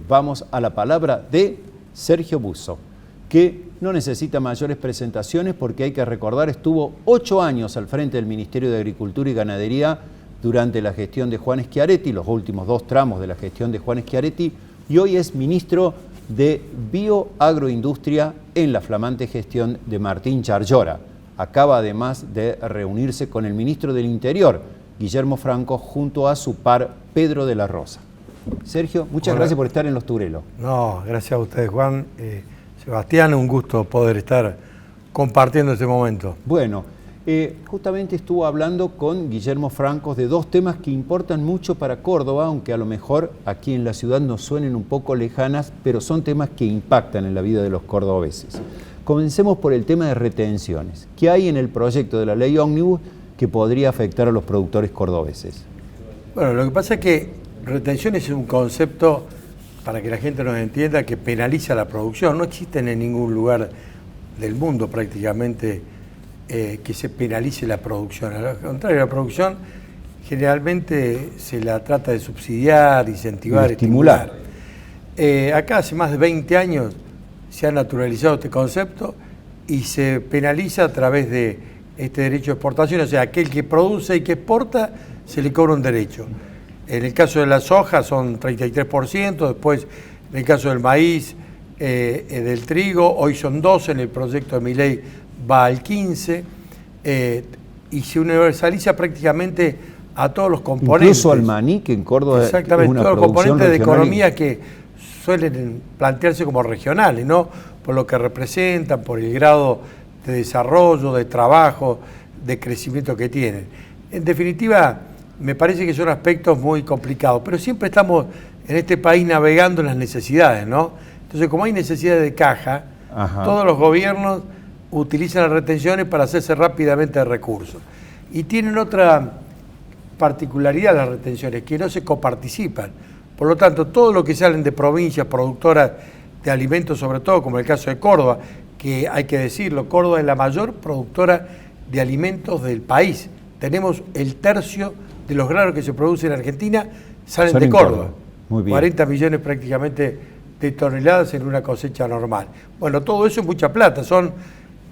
vamos a la palabra de Sergio Busso, que no necesita mayores presentaciones porque hay que recordar, estuvo 8 años al frente del Ministerio de Agricultura y Ganadería durante la gestión de Juan Schiaretti, los últimos 2 tramos de la gestión de Juan Schiaretti, y hoy es ministro de Bioagroindustria en la flamante gestión de Martín Charllora. Acaba además de reunirse con el ministro del Interior, Guillermo Franco, junto a su par Pedro de la Rosa. Sergio, muchas gracias por estar en Los Turelos. No, gracias a ustedes, Juan. Sebastián, un gusto poder estar compartiendo este momento. Bueno, justamente estuvo hablando con Guillermo Franco de 2 temas que importan mucho para Córdoba, aunque a lo mejor aquí en la ciudad nos suenen un poco lejanas, pero son temas que impactan en la vida de los cordobeses. Comencemos por el tema de retenciones. ¿Qué hay en el proyecto de la ley Ómnibus que podría afectar a los productores cordobeses? Bueno, lo que pasa es que retenciones es un concepto, para que la gente nos entienda, que penaliza la producción. No existen en ningún lugar del mundo prácticamente que se penalice la producción. Al contrario, la producción generalmente se la trata de subsidiar, incentivar, estimular. Acá hace más de 20 años se ha naturalizado este concepto y se penaliza a través de este derecho de exportación, o sea, aquel que produce y que exporta se le cobra un derecho. En el caso de la soja son 33%, después en el caso del maíz, del trigo, hoy son 12%, en el proyecto de mi ley va al 15%, y se universaliza prácticamente a todos los componentes. Incluso al maní, que en Córdoba exactamente, es una todos los componentes de economía y... que suelen plantearse como regionales, ¿no? Por lo que representan, por el grado de desarrollo, de trabajo, de crecimiento que tienen. En definitiva, me parece que son aspectos muy complicados, pero siempre estamos en este país navegando en las necesidades, ¿no? Entonces, como hay necesidades de caja, todos los gobiernos utilizan las retenciones para hacerse rápidamente de recursos. Y tienen otra particularidad las retenciones, que no se coparticipan. Por lo tanto, todo lo que salen de provincias productoras de alimentos, sobre todo, como el caso de Córdoba, que hay que decirlo, Córdoba es la mayor productora de alimentos del país. Tenemos el tercio de los granos que se producen en Argentina salen de Córdoba. Muy bien. 40 millones prácticamente de toneladas en una cosecha normal. Bueno, todo eso es mucha plata.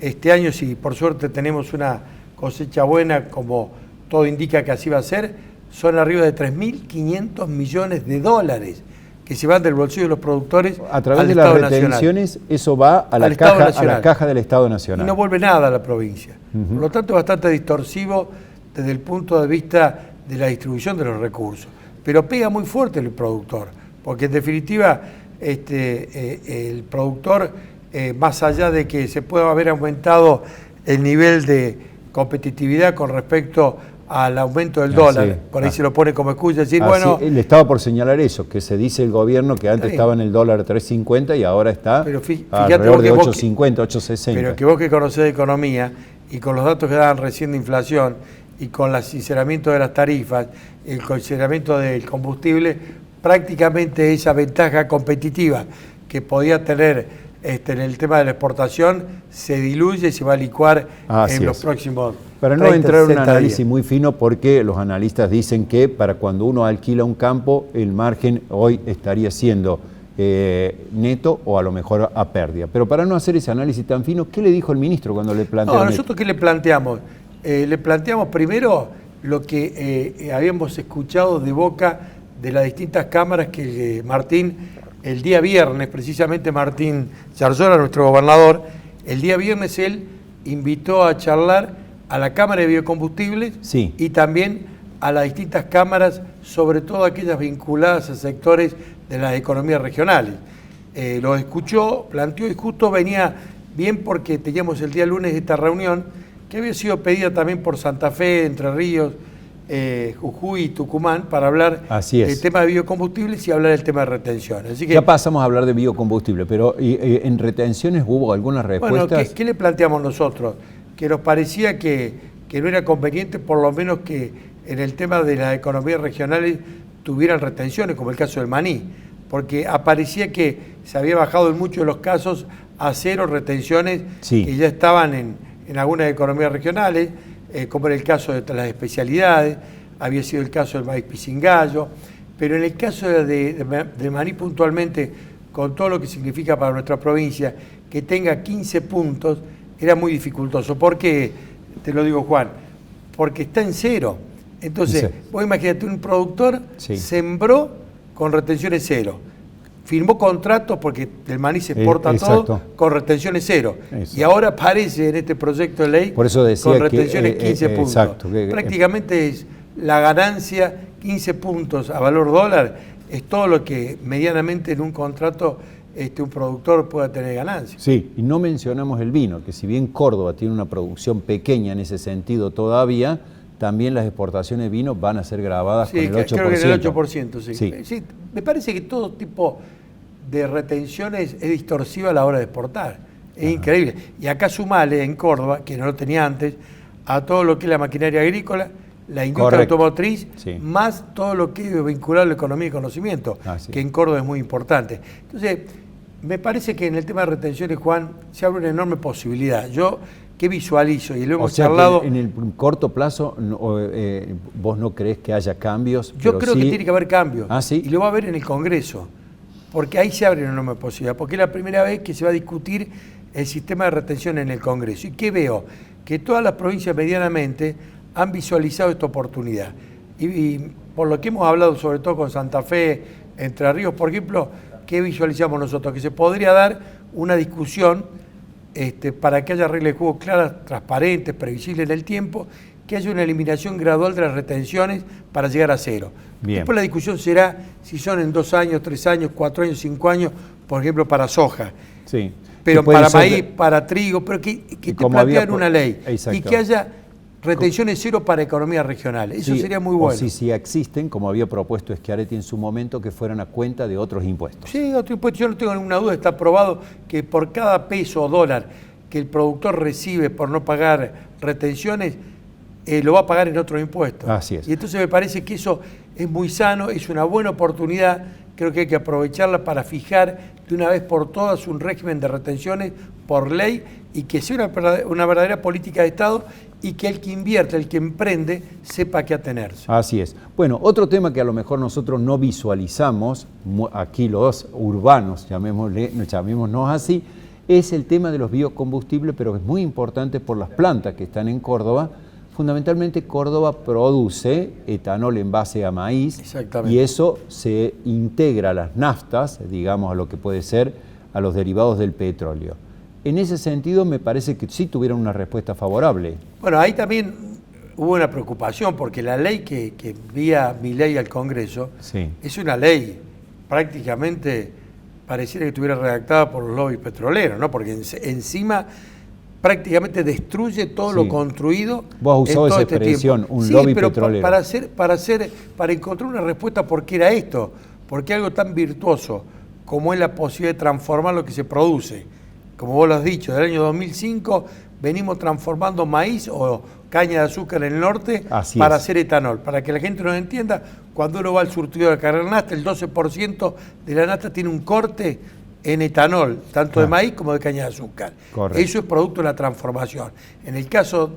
Este año, si por suerte tenemos una cosecha buena, como todo indica que así va a ser, son arriba de 3.500 millones de dólares que se van del bolsillo de los productores a través de las retenciones. Eso va a la caja del Estado Nacional. Y no vuelve nada a la provincia. Por lo tanto, es bastante distorsivo desde el punto de vista de la distribución de los recursos. Pero pega muy fuerte el productor, porque en definitiva el productor, más allá de que se pueda haber aumentado el nivel de competitividad con respecto al aumento del dólar, por ahí se lo pone como excusa, decir, bueno... Le estaba por señalar eso, que se dice el gobierno que antes estaba en el dólar 3.50 y ahora está alrededor de 8.50, 8.60. Pero que vos que conocés de economía, y con los datos que daban recién de inflación, y con el sinceramiento de las tarifas, el consideramiento del combustible, prácticamente esa ventaja competitiva que podía tener en el tema de la exportación se diluye y se va a licuar en los próximos 30, Para no entrar en un análisis días. muy fino, porque los analistas dicen que para cuando uno alquila un campo, el margen hoy estaría siendo neto o a lo mejor a pérdida. Pero para no hacer ese análisis tan fino, ¿qué le dijo el ministro cuando le planteó? No, nosotros ¿qué le planteamos? Le planteamos primero lo que habíamos escuchado de boca de las distintas cámaras que Martín, el día viernes, precisamente Martín Charllora, nuestro gobernador, el día viernes él invitó a charlar a la Cámara de Biocombustibles y también a las distintas cámaras, sobre todo aquellas vinculadas a sectores de las economías regionales. Lo escuchó, planteó y justo venía bien porque teníamos el día lunes esta reunión que había sido pedida también por Santa Fe, Entre Ríos, Jujuy y Tucumán para hablar del tema de biocombustibles y hablar del tema de retención. Así que, ya pasamos a hablar de biocombustible, pero ¿en retenciones hubo algunas respuestas? Bueno, ¿qué le planteamos nosotros? Que nos parecía que no era conveniente, por lo menos que en el tema de las economías regionales tuvieran retenciones, como el caso del maní, porque aparecía que se había bajado en muchos de los casos a 0 retenciones que ya estaban en algunas economías regionales, como era el caso de las especialidades, había sido el caso del maíz pisingallo, pero en el caso de Maní puntualmente, con todo lo que significa para nuestra provincia, que tenga 15 puntos, era muy dificultoso. ¿Por qué? Te lo digo, Juan, porque está en cero. Entonces, Sí. vos imagínate, un productor Sí. sembró con retenciones cero. Firmó contratos porque del maní se exporta exacto. todo con retenciones cero. Eso. Y ahora aparece en este proyecto de ley Por eso decía con que, retenciones 15 puntos. exacto, Prácticamente es la ganancia, 15 puntos a valor dólar, es todo lo que medianamente en un contrato un productor pueda tener ganancia. Sí, y no mencionamos el vino, que si bien Córdoba tiene una producción pequeña en ese sentido todavía, también las exportaciones de vino van a ser grabadas Sí, con el 8%. creo que en el 8%, sí. Sí. Sí, me parece que todo tipo de retenciones es distorsiva a la hora de exportar. Es increíble. Y acá sumale en Córdoba, que no lo tenía antes, a todo lo que es la maquinaria agrícola, la industria Correcto. automotriz, Sí. más todo lo que es vinculado a la economía y conocimiento, Así que es. en Córdoba es muy importante. Entonces, me parece que en el tema de retenciones, Juan, se abre una enorme posibilidad. Yo, que visualizo, y lo O hemos sea, charlado... que en el corto plazo, vos no creés que haya cambios. Yo pero creo sí... que tiene que haber cambios. Ah, ¿sí? Y lo va a haber en el Congreso. Porque ahí se abre una enorme posibilidad. Porque es la primera vez que se va a discutir el sistema de retención en el Congreso. ¿Y qué veo? Que todas las provincias medianamente han visualizado esta oportunidad. Y por lo que hemos hablado, sobre todo con Santa Fe, Entre Ríos, por ejemplo, ¿qué visualizamos nosotros? Que se podría dar una discusión para que haya reglas de juego claras, transparentes, previsibles en el tiempo, que haya una eliminación gradual de las retenciones para llegar a cero. Bien. Después la discusión será si son en 2 años, 3 años, 4 años, 5 años, por ejemplo, para soja. Sí. Pero Que puede para ser maíz, de- para trigo, pero que Y te como había plantean por- una ley Exacto. y que haya retenciones cero para economías regionales. Eso Sí, sería muy o bueno. si existen, como había propuesto Schiaretti en su momento, que fueran a cuenta de otros impuestos. Sí, otro impuesto, yo no tengo ninguna duda, está probado que por cada peso o dólar que el productor recibe por no pagar retenciones, lo va a pagar en otro impuesto. Así es. Y entonces me parece que eso es muy sano, es una buena oportunidad, creo que hay que aprovecharla para fijar de una vez por todas un régimen de retenciones por ley y que sea una verdadera política de Estado y que el que invierte, el que emprende, sepa qué atenerse. Así es. Bueno, otro tema que a lo mejor nosotros no visualizamos, aquí los urbanos, llamémonos así, es el tema de los biocombustibles, pero es muy importante por las plantas que están en Córdoba. Fundamentalmente Córdoba produce etanol en base a maíz. Exactamente. Y eso se integra a las naftas, digamos, a lo que puede ser a los derivados del petróleo. En ese sentido me parece que sí tuvieron una respuesta favorable. Bueno, ahí también hubo una preocupación porque la ley que envía Milei al Congreso Sí. es una ley prácticamente pareciera que estuviera redactada por los lobbies petroleros, ¿no? Porque encima prácticamente destruye todo Sí. lo construido. Vos has usado en todo esa este expresión, tiempo. un Sí, lobby pero petrolero. para encontrar una respuesta por qué era esto, porque algo tan virtuoso como es la posibilidad de transformar lo que se produce. Como vos lo has dicho, del año 2005 venimos transformando maíz o caña de azúcar en el norte Así para es. hacer etanol. Para que la gente nos entienda, cuando uno va al surtidor de cargar nafta, el 12% de la nafta tiene un corte en etanol, tanto de Claro. maíz como de caña de azúcar. Correcto. Eso es producto de la transformación. En el caso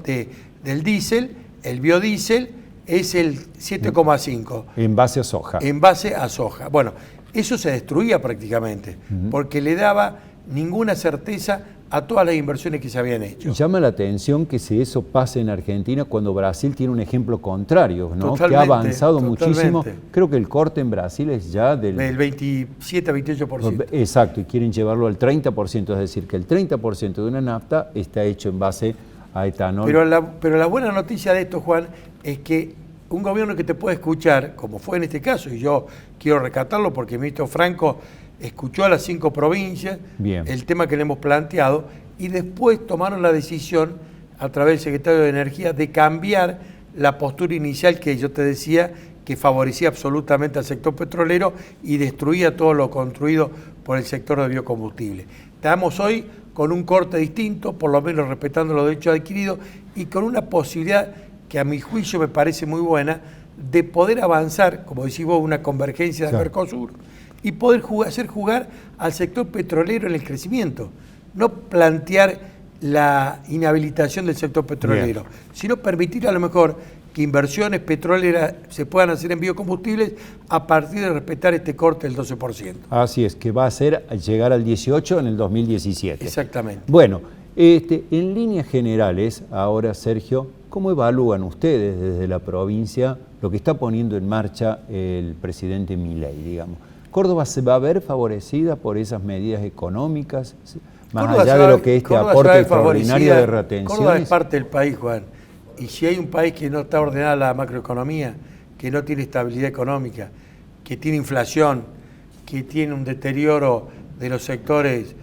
del diésel, el biodiesel es el 7,5 En base a soja. en base a soja. Bueno, eso se destruía prácticamente, porque le daba ninguna certeza a todas las inversiones que se habían hecho. Y llama la atención que si eso pasa en Argentina cuando Brasil tiene un ejemplo contrario, ¿no? Que ha Totalmente, avanzado muchísimo. totalmente. Creo que el corte en Brasil es ya del... El 27 a 28%. Exacto, y quieren llevarlo al 30%, es decir, que el 30% de una nafta está hecho en base a etanol. Pero la buena noticia de esto, Juan, es que un gobierno que te puede escuchar, como fue en este caso, y yo quiero rescatarlo porque el ministro Franco escuchó a las 5 provincias Bien. el tema que le hemos planteado y después tomaron la decisión a través del secretario de Energía de cambiar la postura inicial que yo te decía que favorecía absolutamente al sector petrolero y destruía todo lo construido por el sector de biocombustible. Estamos hoy con un corte distinto, por lo menos respetando los derechos adquiridos y con una posibilidad que a mi juicio me parece muy buena de poder avanzar, como decís vos, una convergencia de Claro. Mercosur y poder hacer jugar al sector petrolero en el crecimiento. No plantear la inhabilitación del sector petrolero, sino permitir a lo mejor que inversiones petroleras se puedan hacer en biocombustibles a partir de respetar este corte del 12%. Así es, que va a ser llegar al 18 en el 2017. Exactamente. Bueno, en líneas generales, ahora Sergio, ¿cómo evalúan ustedes desde la provincia lo que está poniendo en marcha el presidente Milei, digamos? ¿Córdoba se va a ver favorecida por esas medidas económicas, más Córdoba allá de lo que este aporte extraordinario de retenciones? Córdoba es parte del país, Juan. Y si hay un país que no está ordenada la macroeconomía, que no tiene estabilidad económica, que tiene inflación, que tiene un deterioro de los sectores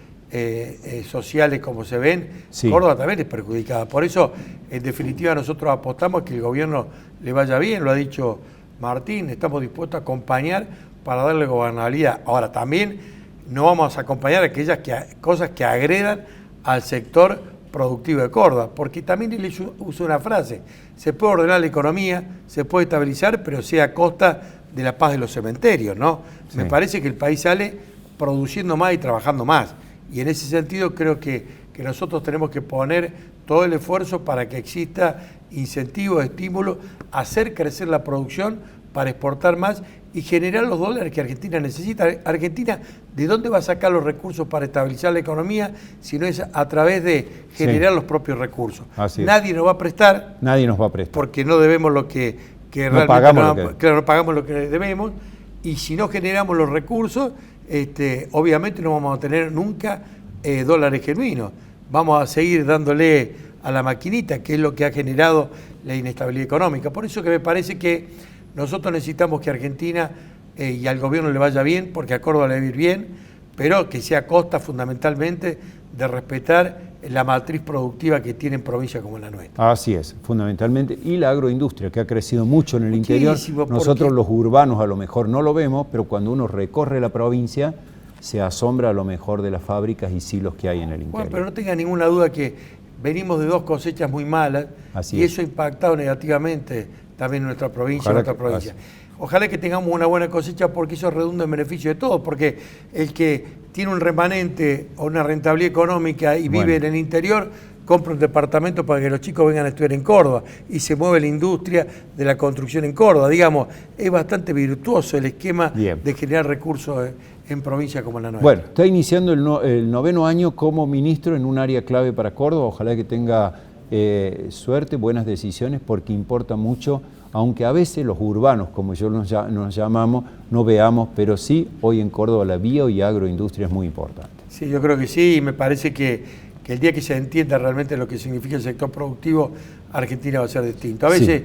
sociales como se ven, sí. Córdoba también es perjudicada. Por eso, en definitiva, nosotros apostamos a que el gobierno le vaya bien, lo ha dicho Martín, estamos dispuestos a acompañar para darle gobernabilidad. Ahora, también no vamos a acompañar aquellas cosas que agredan al sector productivo de Córdoba, porque también él usa una frase: se puede ordenar la economía, se puede estabilizar, pero sea a costa de la paz de los cementerios, ¿no? Sí. Me parece que el país sale produciendo más y trabajando más, y en ese sentido creo que nosotros tenemos que poner todo el esfuerzo para que exista incentivos, estímulos, hacer crecer la producción para exportar más y generar los dólares que Argentina necesita. Argentina, ¿de dónde va a sacar los recursos para estabilizar la economía si no es a través de generar los propios recursos? Nadie nos va a prestar. Nadie nos va a prestar. Porque no debemos lo que realmente pagamos no pagamos lo que debemos. Y si no generamos los recursos, obviamente no vamos a tener nunca dólares genuinos. Vamos a seguir dándole a la maquinita, que es lo que ha generado la inestabilidad económica. Por eso que me parece que nosotros necesitamos que Argentina y al gobierno le vaya bien, porque a Córdoba le va a ir bien, pero que sea a costa fundamentalmente de respetar la matriz productiva que tienen provincias como la nuestra. Así es, fundamentalmente. Y la agroindustria, que ha crecido mucho en el interior. Nosotros los urbanos a lo mejor no lo vemos, pero cuando uno recorre la provincia se asombra a lo mejor de las fábricas y silos que hay en el interior. Bueno, pero no tenga ninguna duda que venimos de 2 cosechas muy malas. Así y es. Eso ha impactado negativamente también en nuestra provincia, Ojalá que tengamos una buena cosecha, porque eso redunda en beneficio de todos, porque el que tiene un remanente o una rentabilidad económica y vive en el interior, compra un departamento para que los chicos vengan a estudiar en Córdoba y se mueve la industria de la construcción en Córdoba. Digamos, es bastante virtuoso el esquema de generar recursos en provincias como la nuestra. Bueno, está iniciando el 9º año como ministro en un área clave para Córdoba. Ojalá que tenga suerte, buenas decisiones, porque importa mucho, aunque a veces los urbanos, como yo nos llamamos, no veamos, pero sí, hoy en Córdoba la bio y agroindustria es muy importante. Sí, yo creo que sí, y me parece que el día que se entienda realmente lo que significa el sector productivo, Argentina va a ser distinto. A veces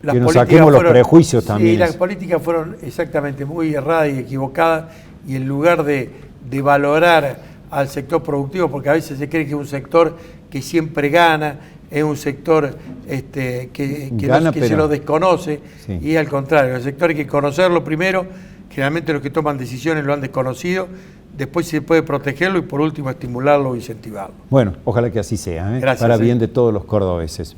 que nos saquemos los prejuicios también. Sí, las políticas fueron exactamente muy erradas y equivocadas, y en lugar de valorar al sector productivo, porque a veces se cree que es un sector que siempre gana, es un sector que se lo desconoce, y es al contrario, el sector hay que conocerlo primero, generalmente los que toman decisiones lo han desconocido, después se puede protegerlo y por último estimularlo o incentivarlo. Bueno, ojalá que así sea, Gracias, para bien de todos los cordobeses.